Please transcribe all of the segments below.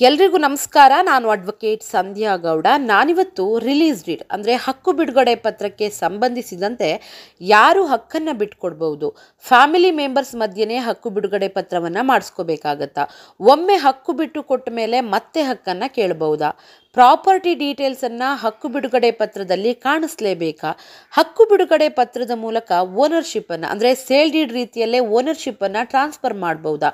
ಎಲ್ರಿಗೂ ನಮಸ್ಕಾರ. ನಾನು ಅಡ್ವೊಕೇಟ್ ಸಂಧ್ಯಾ ಗೌಡ. ನಾನಿವತ್ತು ರಿಲೀಸ್ ಡೀಡ್ ಅಂದರೆ ಹಕ್ಕು ಬಿಡುಗಡೆ ಪತ್ರಕ್ಕೆ ಸಂಬಂಧಿಸಿದಂತೆ ಯಾರು ಹಕ್ಕನ್ನು ಬಿಟ್ಕೊಡ್ಬೋದು, ಫ್ಯಾಮಿಲಿ ಮೆಂಬರ್ಸ್ ಮಧ್ಯೆನೇ ಹಕ್ಕು ಬಿಡುಗಡೆ ಪತ್ರವನ್ನು ಮಾಡಿಸ್ಕೋಬೇಕಾಗತ್ತಾ, ಒಮ್ಮೆ ಹಕ್ಕು ಬಿಟ್ಟು ಕೊಟ್ಟ ಮೇಲೆ ಮತ್ತೆ ಹಕ್ಕನ್ನು ಕೇಳಬಹುದಾ, ಪ್ರಾಪರ್ಟಿ ಡೀಟೇಲ್ಸನ್ನು ಹಕ್ಕು ಬಿಡುಗಡೆ ಪತ್ರದಲ್ಲಿ ಕಾಣಿಸ್ಲೇಬೇಕಾ, ಹಕ್ಕು ಬಿಡುಗಡೆ ಪತ್ರದ ಮೂಲಕ ಓನರ್ಶಿಪ್ಪನ್ನು ಅಂದರೆ ಸೇಲ್ ಡೀಡ್ ರೀತಿಯಲ್ಲೇ ಓನರ್ಶಿಪ್ಪನ್ನು ಟ್ರಾನ್ಸ್ಫರ್ ಮಾಡಬಹುದಾ,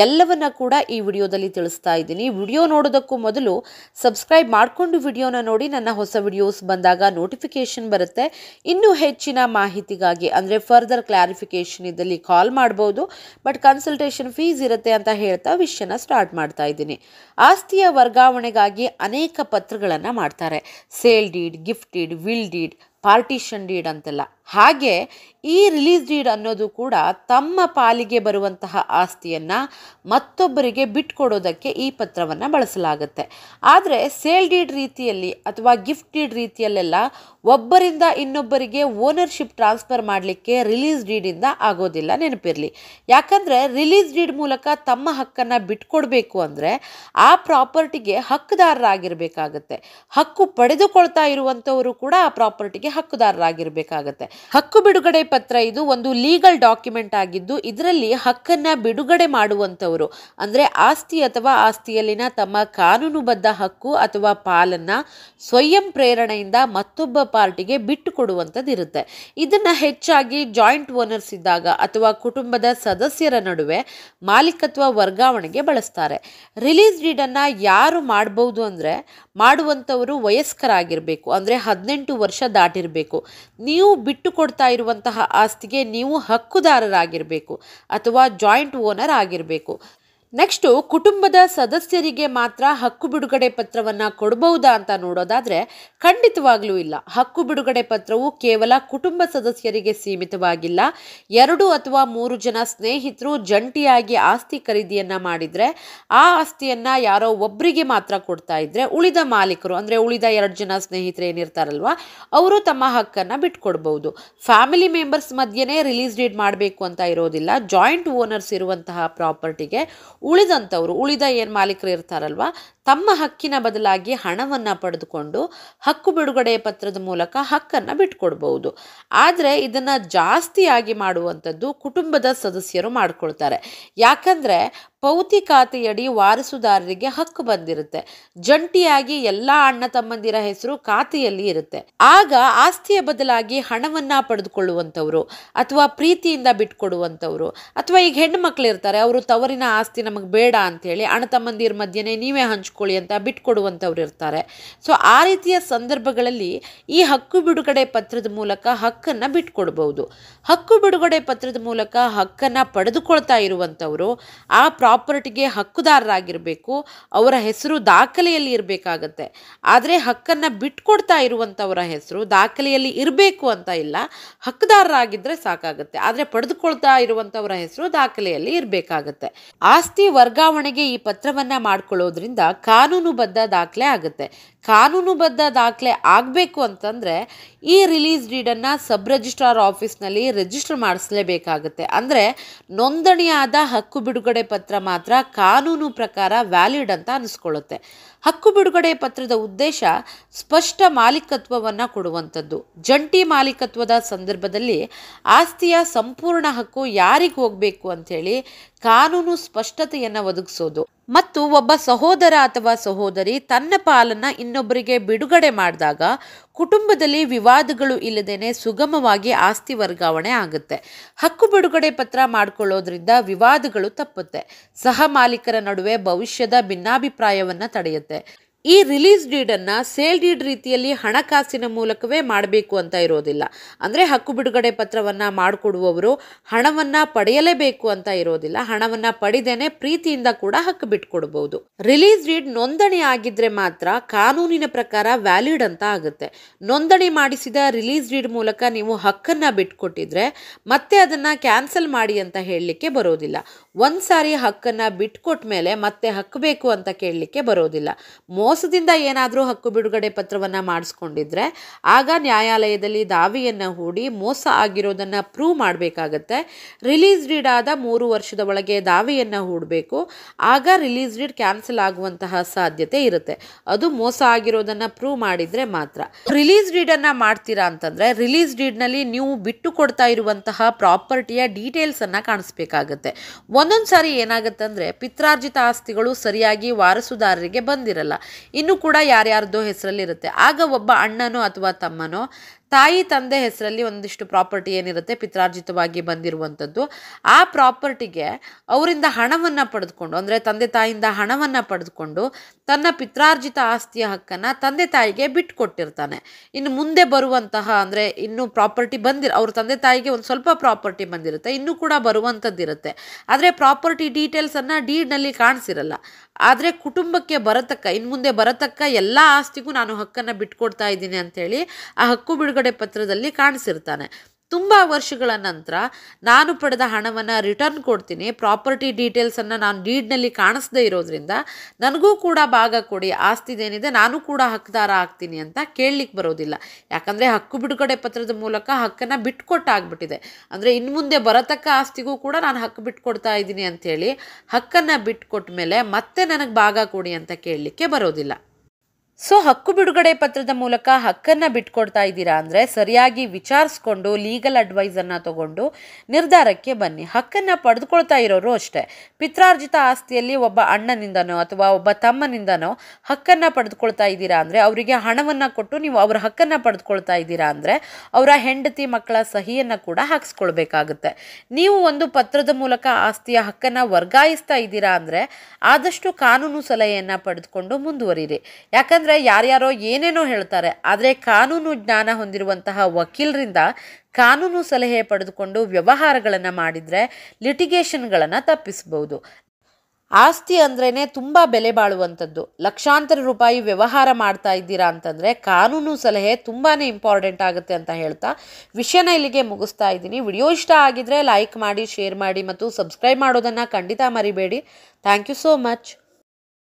ಎಲ್ಲವನ್ನ ಕೂಡ ಈ ವಿಡಿಯೋದಲ್ಲಿ ತಿಳಿಸ್ತಾ ಇದ್ದೀನಿ. ವಿಡಿಯೋ ನೋಡೋದಕ್ಕೂ ಮೊದಲು ಸಬ್ಸ್ಕ್ರೈಬ್ ಮಾಡಿಕೊಂಡು ವಿಡಿಯೋನ ನೋಡಿ, ನನ್ನ ಹೊಸ ವಿಡಿಯೋಸ್ ಬಂದಾಗ ನೋಟಿಫಿಕೇಶನ್ ಬರುತ್ತೆ. ಇನ್ನೂ ಹೆಚ್ಚಿನ ಮಾಹಿತಿಗಾಗಿ ಅಂದರೆ ಫರ್ದರ್ ಕ್ಲಾರಿಫಿಕೇಶನ್ ಇದ್ದಲ್ಲಿ ಕಾಲ್ ಮಾಡ್ಬೋದು, ಬಟ್ ಕನ್ಸಲ್ಟೇಷನ್ ಫೀಸ್ ಇರುತ್ತೆ ಅಂತ ಹೇಳ್ತಾ ವಿಷಯನ ಸ್ಟಾರ್ಟ್ ಮಾಡ್ತಾ ಇದ್ದೀನಿ. ಆಸ್ತಿಯ ವರ್ಗಾವಣೆಗಾಗಿ ಅನೇಕ ಪತ್ರಗಳನ್ನು ಮಾಡ್ತಾರೆ. Sale deed, gift deed, will deed, partition deed ಅಂತೆಲ್ಲ. ಹಾಗೆ ಈ ರಿಲೀಸ್ ಡೀಡ್ ಅನ್ನೋದು ಕೂಡ ತಮ್ಮ ಪಾಲಿಗೆ ಬರುವಂತಹ ಆಸ್ತಿಯನ್ನು ಮತ್ತೊಬ್ಬರಿಗೆ ಬಿಟ್ಕೊಡೋದಕ್ಕೆ ಈ ಪತ್ರವನ್ನು ಬಳಸಲಾಗುತ್ತೆ. ಆದರೆ ಸೇಲ್ ಡೀಡ್ ರೀತಿಯಲ್ಲಿ ಅಥವಾ ಗಿಫ್ಟ್ ಡೀಡ್ ರೀತಿಯಲ್ಲೆಲ್ಲ ಒಬ್ಬರಿಂದ ಇನ್ನೊಬ್ಬರಿಗೆ ಓನರ್ಶಿಪ್ ಟ್ರಾನ್ಸ್ಫರ್ ಮಾಡಲಿಕ್ಕೆ ರಿಲೀಸ್ ಡೀಡಿಂದ ಆಗೋದಿಲ್ಲ, ನೆನಪಿರಲಿ. ಯಾಕಂದರೆ ರಿಲೀಸ್ ಡೀಡ್ ಮೂಲಕ ತಮ್ಮ ಹಕ್ಕನ್ನು ಬಿಟ್ಕೊಡ್ಬೇಕು ಅಂದರೆ ಆ ಪ್ರಾಪರ್ಟಿಗೆ ಹಕ್ಕುದಾರರಾಗಿರಬೇಕಾಗತ್ತೆ. ಹಕ್ಕು ಪಡೆದುಕೊಳ್ತಾ ಇರುವಂಥವರು ಕೂಡ ಆ ಪ್ರಾಪರ್ಟಿಗೆ ಹಕ್ಕುದಾರರಾಗಿರಬೇಕಾಗತ್ತೆ. ಹಕ್ಕು ಬಿಡುಗಡೆ ಪತ್ರ ಇದು ಒಂದು ಲೀಗಲ್ ಡಾಕ್ಯುಮೆಂಟ್ ಆಗಿದ್ದು, ಇದರಲ್ಲಿ ಹಕ್ಕನ್ನ ಬಿಡುಗಡೆ ಮಾಡುವಂಥವರು ಅಂದರೆ ಆಸ್ತಿ ಅಥವಾ ಆಸ್ತಿಯಲ್ಲಿನ ತಮ್ಮ ಕಾನೂನುಬದ್ಧ ಹಕ್ಕು ಅಥವಾ ಪಾಲನ್ನ ಸ್ವಯಂ ಪ್ರೇರಣೆಯಿಂದ ಮತ್ತೊಬ್ಬ ಪಾರ್ಟಿಗೆ ಬಿಟ್ಟು ಕೊಡುವಂಥದ್ದು ಇರುತ್ತೆ. ಇದನ್ನ ಹೆಚ್ಚಾಗಿ ಜಾಯಿಂಟ್ ಓನರ್ಸ್ ಇದ್ದಾಗ ಅಥವಾ ಕುಟುಂಬದ ಸದಸ್ಯರ ನಡುವೆ ಮಾಲೀಕತ್ವ ವರ್ಗಾವಣೆಗೆ ಬಳಸ್ತಾರೆ. ರಿಲೀಸ್ ಡೀಡ್ ಅನ್ನ ಯಾರು ಮಾಡಬಹುದು ಅಂದರೆ ಮಾಡುವಂಥವರು ವಯಸ್ಕರಾಗಿರಬೇಕು, ಅಂದರೆ 18 ವರ್ಷ ದಾಟಿರಬೇಕು. ನೀವು ಬಿಟ್ಟು ಕೊಡ್ತಾ ಇರುವಂತಹ ಆಸ್ತಿಗೆ ನೀವು ಹಕ್ಕುದಾರರಾಗಿರಬೇಕು ಅಥವಾ ಜಾಯಿಂಟ್ ಓನರ್ ಆಗಿರಬೇಕು. ನೆಕ್ಸ್ಟು, ಕುಟುಂಬದ ಸದಸ್ಯರಿಗೆ ಮಾತ್ರ ಹಕ್ಕು ಬಿಡುಗಡೆ ಪತ್ರವನ್ನು ಕೊಡಬಹುದಾ ಅಂತ ನೋಡೋದಾದರೆ ಖಂಡಿತವಾಗ್ಲೂ ಇಲ್ಲ. ಹಕ್ಕು ಬಿಡುಗಡೆ ಪತ್ರವು ಕೇವಲ ಕುಟುಂಬ ಸದಸ್ಯರಿಗೆ ಸೀಮಿತವಾಗಿಲ್ಲ. 2 ಅಥವಾ 3 ಜನ ಸ್ನೇಹಿತರು ಜಂಟಿಯಾಗಿ ಆಸ್ತಿ ಖರೀದಿಯನ್ನು ಮಾಡಿದರೆ ಆ ಆಸ್ತಿಯನ್ನು ಯಾರೋ ಒಬ್ಬರಿಗೆ ಮಾತ್ರ ಕೊಡ್ತಾ ಇದ್ರೆ ಉಳಿದ ಮಾಲೀಕರು ಅಂದರೆ ಉಳಿದ 2 ಜನ ಸ್ನೇಹಿತರು ಏನಿರ್ತಾರಲ್ವ ಅವರು ತಮ್ಮ ಹಕ್ಕನ್ನು ಬಿಟ್ಕೊಡ್ಬಹುದು. ಫ್ಯಾಮಿಲಿ ಮೆಂಬರ್ಸ್ ಮಧ್ಯೆನೇ ರಿಲೀಸ್ ಡೀಡ್ ಮಾಡಬೇಕು ಅಂತ ಇರೋದಿಲ್ಲ. ಜಾಯಿಂಟ್ ಓನರ್ಸ್ ಇರುವಂತಹ ಪ್ರಾಪರ್ಟಿಗೆ ಉಳಿದ ಏನು ಮಾಲೀಕರು ಇರ್ತಾರಲ್ವ ತಮ್ಮ ಹಕ್ಕಿನ ಬದಲಾಗಿ ಹಣವನ್ನು ಪಡೆದುಕೊಂಡು ಹಕ್ಕು ಬಿಡುಗಡೆ ಪತ್ರದ ಮೂಲಕ ಹಕ್ಕನ್ನು ಬಿಟ್ಕೊಡ್ಬಹುದು. ಆದರೆ ಇದನ್ನು ಜಾಸ್ತಿಯಾಗಿ ಮಾಡುವಂಥದ್ದು ಕುಟುಂಬದ ಸದಸ್ಯರು ಮಾಡ್ಕೊಳ್ತಾರೆ. ಯಾಕಂದರೆ ಪೌತಿ ಖಾತೆಯಡಿ ವಾರಸುದಾರರಿಗೆ ಹಕ್ಕು ಬಂದಿರುತ್ತೆ. ಜಂಟಿಯಾಗಿ ಎಲ್ಲ ಅಣ್ಣ ತಮ್ಮಂದಿರ ಹೆಸರು ಖಾತೆಯಲ್ಲಿ ಇರುತ್ತೆ. ಆಗ ಆಸ್ತಿಯ ಬದಲಾಗಿ ಹಣವನ್ನು ಪಡೆದುಕೊಳ್ಳುವಂಥವ್ರು ಅಥವಾ ಪ್ರೀತಿಯಿಂದ ಬಿಟ್ಕೊಡುವಂಥವ್ರು ಅಥವಾ ಈಗ ಹೆಣ್ಣು ಮಕ್ಕಳು ಇರ್ತಾರೆ, ಅವರು ತವರಿನ ಆಸ್ತಿ ನಮಗೆ ಬೇಡ ಅಂಥೇಳಿ ಅಣ್ಣ ತಮ್ಮಂದಿರ ಮಧ್ಯೆನೇ ನೀವೇ ಹಂಚ್ಕೊಳ್ಳಿ ಅಂತ ಬಿಟ್ಕೊಡುವಂಥವ್ರು ಇರ್ತಾರೆ. ಸೊ ಆ ರೀತಿಯ ಸಂದರ್ಭಗಳಲ್ಲಿ ಈ ಹಕ್ಕು ಬಿಡುಗಡೆ ಪತ್ರದ ಮೂಲಕ ಹಕ್ಕನ್ನು ಬಿಟ್ಕೊಡ್ಬಹುದು. ಹಕ್ಕು ಬಿಡುಗಡೆ ಪತ್ರದ ಮೂಲಕ ಹಕ್ಕನ್ನು ಪಡೆದುಕೊಳ್ತಾ ಇರುವಂಥವರು ಆ ಪ್ರಾಪರ್ಟಿಗೆ ಹಕ್ಕುದಾರರಾಗಿರಬೇಕು, ಅವರ ಹೆಸರು ದಾಖಲೆಯಲ್ಲಿ ಇರಬೇಕಾಗತ್ತೆ. ಆದರೆ ಹಕ್ಕನ್ನು ಬಿಟ್ಕೊಡ್ತಾ ಇರುವಂಥವರ ಹೆಸರು ದಾಖಲೆಯಲ್ಲಿ ಇರಬೇಕು ಅಂತ ಇಲ್ಲ, ಹಕ್ಕುದಾರರಾಗಿದ್ದರೆ ಸಾಕಾಗುತ್ತೆ. ಆದರೆ ಪಡೆದುಕೊಳ್ತಾ ಇರುವಂಥವರ ಹೆಸರು ದಾಖಲೆಯಲ್ಲಿ ಇರಬೇಕಾಗತ್ತೆ. ಆಸ್ತಿ ವರ್ಗಾವಣೆಗೆ ಈ ಪತ್ರವನ್ನು ಮಾಡ್ಕೊಳ್ಳೋದ್ರಿಂದ ಕಾನೂನುಬದ್ಧ ದಾಖಲೆ ಆಗುತ್ತೆ. ಕಾನೂನುಬದ್ಧ ದಾಖಲೆ ಆಗಬೇಕು ಅಂತಂದರೆ ಈ ರಿಲೀಸ್ ಡೀಡನ್ನು ಸಬ್ ರಿಜಿಸ್ಟ್ರಾರ್ ಆಫೀಸ್ನಲ್ಲಿ ರಿಜಿಸ್ಟರ್ ಮಾಡಿಸಲೇಬೇಕಾಗುತ್ತೆ. ಅಂದರೆ ನೋಂದಣಿಯಾದ ಹಕ್ಕು ಬಿಡುಗಡೆ ಪತ್ರ ಮಾತ್ರ ಕಾನೂನು ಪ್ರಕಾರ ವ್ಯಾಲಿಡ್ ಅಂತ ಅನಿಸ್ಕೊಳ್ಳುತ್ತೆ. ಹಕ್ಕು ಬಿಡುಗಡೆ ಪತ್ರದ ಉದ್ದೇಶ ಸ್ಪಷ್ಟ ಮಾಲೀಕತ್ವವನ್ನು ಕೊಡುವಂಥದ್ದು. ಜಂಟಿ ಮಾಲೀಕತ್ವದ ಸಂದರ್ಭದಲ್ಲಿ ಆಸ್ತಿಯ ಸಂಪೂರ್ಣ ಹಕ್ಕು ಯಾರಿಗೆ ಹೋಗಬೇಕು ಅಂಥೇಳಿ ಕಾನೂನು ಸ್ಪಷ್ಟತೆಯನ್ನು ಒದಗಿಸೋದು ಮತ್ತು ಒಬ್ಬ ಸಹೋದರ ಅಥವಾ ಸಹೋದರಿ ತನ್ನ ಪಾಲನ್ನು ಇನ್ನೊಬ್ಬರಿಗೆ ಬಿಡುಗಡೆ ಮಾಡಿದಾಗ ಕುಟುಂಬದಲ್ಲಿ ವಿವಾದಗಳು ಇಲ್ಲದೇನೆ ಸುಗಮವಾಗಿ ಆಸ್ತಿ ವರ್ಗಾವಣೆ ಆಗುತ್ತೆ. ಹಕ್ಕು ಬಿಡುಗಡೆ ಪತ್ರ ಮಾಡಿಕೊಳ್ಳೋದ್ರಿಂದ ವಿವಾದಗಳು ತಪ್ಪುತ್ತೆ. ಸಹ ಮಾಲೀಕರ ನಡುವೆ ಭವಿಷ್ಯದ ಭಿನ್ನಾಭಿಪ್ರಾಯವನ್ನು ತಡೆಯುತ್ತೆ. ಈ ರಿಲೀಸ್ ಡೀಡನ್ನು ಸೇಲ್ ಡೀಡ್ ರೀತಿಯಲ್ಲಿ ಹಣಕಾಸಿನ ಮೂಲಕವೇ ಮಾಡಬೇಕು ಅಂತ ಇರೋದಿಲ್ಲ. ಅಂದರೆ ಹಕ್ಕು ಬಿಡುಗಡೆ ಪತ್ರವನ್ನು ಮಾಡಿಕೊಡುವವರು ಹಣವನ್ನು ಪಡೆಯಲೇಬೇಕು ಅಂತ ಇರೋದಿಲ್ಲ. ಹಣವನ್ನು ಪಡೆದೇನೆ ಪ್ರೀತಿಯಿಂದ ಕೂಡ ಹಕ್ಕು ಬಿಟ್ಕೊಡ್ಬೋದು. ರಿಲೀಸ್ ಡೀಡ್ ನೋಂದಣಿ ಆಗಿದ್ರೆ ಮಾತ್ರ ಕಾನೂನಿನ ಪ್ರಕಾರ ವ್ಯಾಲಿಡ್ ಅಂತ ಆಗುತ್ತೆ. ನೋಂದಣಿ ಮಾಡಿಸಿದ ರಿಲೀಸ್ ಡೀಡ್ ಮೂಲಕ ನೀವು ಹಕ್ಕನ್ನು ಬಿಟ್ಕೊಟ್ಟಿದ್ರೆ ಮತ್ತೆ ಅದನ್ನು ಕ್ಯಾನ್ಸಲ್ ಮಾಡಿ ಅಂತ ಹೇಳಲಿಕ್ಕೆ ಬರೋದಿಲ್ಲ. ಒಂದು ಸಾರಿ ಹಕ್ಕನ್ನು ಬಿಟ್ಕೊಟ್ಟ ಮೇಲೆ ಮತ್ತೆ ಹಕ್ಕಬೇಕು ಅಂತ ಕೇಳಲಿಕ್ಕೆ ಬರೋದಿಲ್ಲ. ಮೋಸದಿಂದ ಏನಾದರೂ ಹಕ್ಕು ಬಿಡುಗಡೆ ಪತ್ರವನ್ನು ಮಾಡಿಸ್ಕೊಂಡಿದ್ರೆ ಆಗ ನ್ಯಾಯಾಲಯದಲ್ಲಿ ದಾವೆಯನ್ನು ಹೂಡಿ ಮೋಸ ಆಗಿರೋದನ್ನು ಪ್ರೂವ್ ಮಾಡಬೇಕಾಗತ್ತೆ. ರಿಲೀಸ್ ಡೀಡ್ ಆದ 3 ವರ್ಷದ ಒಳಗೆ ದಾವೆಯನ್ನು ಹೂಡಬೇಕು. ಆಗ ರಿಲೀಸ್ ಡೀಡ್ ಕ್ಯಾನ್ಸಲ್ ಆಗುವಂತಹ ಸಾಧ್ಯತೆ ಇರುತ್ತೆ. ಅದು ಮೋಸ ಆಗಿರೋದನ್ನು ಪ್ರೂವ್ ಮಾಡಿದರೆ ಮಾತ್ರ. ರಿಲೀಸ್ ಡೀಡನ್ನು ಮಾಡ್ತೀರಾ ಅಂತಂದರೆ ರಿಲೀಸ್ ಡೀಡ್ನಲ್ಲಿ ನೀವು ಬಿಟ್ಟು ಕೊಡ್ತಾ ಇರುವಂತಹ ಪ್ರಾಪರ್ಟಿಯ ಡೀಟೇಲ್ಸನ್ನು ಕಾಣಿಸ್ಬೇಕಾಗತ್ತೆ. ಒಂದೊಂದು ಸಾರಿ ಏನಾಗುತ್ತೆ ಅಂದರೆ ಪಿತ್ರಾರ್ಜಿತ ಆಸ್ತಿಗಳು ಸರಿಯಾಗಿ ವಾರಸುದಾರರಿಗೆ ಬಂದಿರಲ್ಲ, ಇನ್ನೂ ಕೂಡ ಯಾರ್ಯಾರ್ದೋ ಹೆಸರಲ್ಲಿರುತ್ತೆ. ಆಗ ಒಬ್ಬ ಅಣ್ಣನೋ ಅಥವಾ ತಮ್ಮನೋ ತಾಯಿ ತಂದೆ ಹೆಸರಲ್ಲಿ ಒಂದಿಷ್ಟು ಪ್ರಾಪರ್ಟಿ ಏನಿರುತ್ತೆ ಪಿತ್ರಾರ್ಜಿತವಾಗಿ ಬಂದಿರುವಂಥದ್ದು, ಆ ಪ್ರಾಪರ್ಟಿಗೆ ಅವರಿಂದ ಹಣವನ್ನು ಪಡೆದುಕೊಂಡು, ಅಂದರೆ ತಂದೆ ತಾಯಿಯಿಂದ ಹಣವನ್ನು ಪಡೆದುಕೊಂಡು ತನ್ನ ಪಿತ್ರಾರ್ಜಿತ ಆಸ್ತಿಯ ಹಕ್ಕನ್ನು ತಂದೆ ತಾಯಿಗೆ ಬಿಟ್ಟುಕೊಟ್ಟಿರ್ತಾನೆ. ಇನ್ನು ಮುಂದೆ ಬರುವಂತಹ, ಅಂದರೆ ಇನ್ನೂ ಪ್ರಾಪರ್ಟಿ ಅವ್ರ ತಂದೆ ತಾಯಿಗೆ ಒಂದು ಸ್ವಲ್ಪ ಪ್ರಾಪರ್ಟಿ ಬಂದಿರುತ್ತೆ, ಇನ್ನೂ ಕೂಡ ಬರುವಂಥದ್ದಿರುತ್ತೆ. ಆದರೆ ಪ್ರಾಪರ್ಟಿ ಡೀಟೇಲ್ಸನ್ನು ಡೀಡ್ನಲ್ಲಿ ಕಾಣಿಸಿರಲ್ಲ. ಆದರೆ ಕುಟುಂಬಕ್ಕೆ ಇನ್ನು ಮುಂದೆ ಬರತಕ್ಕ ಎಲ್ಲ ಆಸ್ತಿಗೂ ನಾನು ಹಕ್ಕನ್ನು ಬಿಟ್ಕೊಡ್ತಾ ಇದ್ದೀನಿ ಅಂಥೇಳಿ ಆ ಹಕ್ಕು ಬಿಡುಗಡೆ ಪತ್ರದಲ್ಲಿ ಕಾಣಿಸಿರ್ತಾನೆ. ತುಂಬ ವರ್ಷಗಳ ನಂತರ ನಾನು ಪಡೆದ ಹಣವನ್ನು ರಿಟರ್ನ್ ಕೊಡ್ತೀನಿ, ಪ್ರಾಪರ್ಟಿ ಡೀಟೇಲ್ಸನ್ನು ನಾನು ಡೀಡ್ನಲ್ಲಿ ಕಾಣಿಸ್ದೇ ಇರೋದ್ರಿಂದ ನನಗೂ ಕೂಡ ಭಾಗ ಕೊಡಿ, ಆಸ್ತಿದೇನಿದೆ ನಾನು ಕೂಡ ಹಕ್ಕದಾರ ಆಗ್ತೀನಿ ಅಂತ ಕೇಳಲಿಕ್ಕೆ ಬರೋದಿಲ್ಲ. ಯಾಕಂದರೆ ಹಕ್ಕು ಬಿಡುಗಡೆ ಪತ್ರದ ಮೂಲಕ ಹಕ್ಕನ್ನು ಬಿಟ್ಕೊಟ್ಟಾಗ್ಬಿಟ್ಟಿದೆ. ಅಂದರೆ ಇನ್ನು ಮುಂದೆ ಬರತಕ್ಕ ಆಸ್ತಿಗೂ ಕೂಡ ನಾನು ಹಕ್ಕು ಬಿಟ್ಕೊಡ್ತಾ ಇದ್ದೀನಿ ಅಂಥೇಳಿ ಹಕ್ಕನ್ನು ಬಿಟ್ಕೊಟ್ಟ ಮೇಲೆ ಮತ್ತೆ ನನಗೆ ಭಾಗ ಕೊಡಿ ಅಂತ ಕೇಳಲಿಕ್ಕೆ ಬರೋದಿಲ್ಲ. ಸೊ ಹಕ್ಕು ಬಿಡುಗಡೆ ಪತ್ರದ ಮೂಲಕ ಹಕ್ಕನ್ನು ಬಿಟ್ಕೊಡ್ತಾ ಇದ್ದೀರಾ ಅಂದರೆ ಸರಿಯಾಗಿ ವಿಚಾರಿಸ್ಕೊಂಡು ಲೀಗಲ್ ಅಡ್ವೈಸನ್ನು ತಗೊಂಡು ನಿರ್ಧಾರಕ್ಕೆ ಬನ್ನಿ. ಹಕ್ಕನ್ನು ಪಡೆದುಕೊಳ್ತಾ ಇರೋರು ಅಷ್ಟೇ. ಪಿತ್ರಾರ್ಜಿತ ಆಸ್ತಿಯಲ್ಲಿ ಒಬ್ಬ ಅಣ್ಣನಿಂದನೋ ಅಥವಾ ಒಬ್ಬ ತಮ್ಮನಿಂದನೋ ಹಕ್ಕನ್ನು ಪಡೆದುಕೊಳ್ತಾ ಇದ್ದೀರಾ ಅಂದರೆ, ಅವರಿಗೆ ಹಣವನ್ನು ಕೊಟ್ಟು ನೀವು ಅವರ ಹಕ್ಕನ್ನು ಪಡೆದುಕೊಳ್ತಾ ಇದ್ದೀರಾ ಅಂದರೆ ಅವರ ಹೆಂಡತಿ ಮಕ್ಕಳ ಸಹಿಯನ್ನು ಕೂಡ ಹಾಕಿಸ್ಕೊಳ್ಬೇಕಾಗುತ್ತೆ. ನೀವು ಒಂದು ಪತ್ರದ ಮೂಲಕ ಆಸ್ತಿಯ ಹಕ್ಕನ್ನು ವರ್ಗಾಯಿಸ್ತಾ ಇದ್ದೀರಾ ಅಂದರೆ ಆದಷ್ಟು ಕಾನೂನು ಸಲಹೆಯನ್ನು ಪಡೆದುಕೊಂಡು ಮುಂದುವರಿರಿ. ಯಾಕಂದರೆ ಯಾರ್ಯಾರೋ ಏನೇನೋ ಹೇಳ್ತಾರೆ, ಆದರೆ ಕಾನೂನು ಜ್ಞಾನ ಹೊಂದಿರುವಂತಹ ವಕೀಲರಿಂದ ಕಾನೂನು ಸಲಹೆ ಪಡೆದುಕೊಂಡು ವ್ಯವಹಾರಗಳನ್ನು ಮಾಡಿದರೆ ಲಿಟಿಗೇಷನ್ಗಳನ್ನು ತಪ್ಪಿಸಬಹುದು. ಆಸ್ತಿ ಅಂದ್ರೇ ತುಂಬ ಬೆಲೆ ಬಾಳುವಂಥದ್ದು. ಲಕ್ಷಾಂತರ ರೂಪಾಯಿ ವ್ಯವಹಾರ ಮಾಡ್ತಾ ಇದ್ದೀರಾ ಅಂತಂದರೆ ಕಾನೂನು ಸಲಹೆ ತುಂಬಾ ಇಂಪಾರ್ಟೆಂಟ್ ಆಗುತ್ತೆ ಅಂತ ಹೇಳ್ತಾ ವಿಷಯನ ಇಲ್ಲಿಗೆ ಮುಗಿಸ್ತಾ ಇದ್ದೀನಿ. ವಿಡಿಯೋ ಇಷ್ಟ ಆಗಿದ್ರೆ ಲೈಕ್ ಮಾಡಿ, ಶೇರ್ ಮಾಡಿ ಮತ್ತು ಸಬ್ಸ್ಕ್ರೈಬ್ ಮಾಡೋದನ್ನು ಖಂಡಿತ ಮರಿಬೇಡಿ. Thank you so much.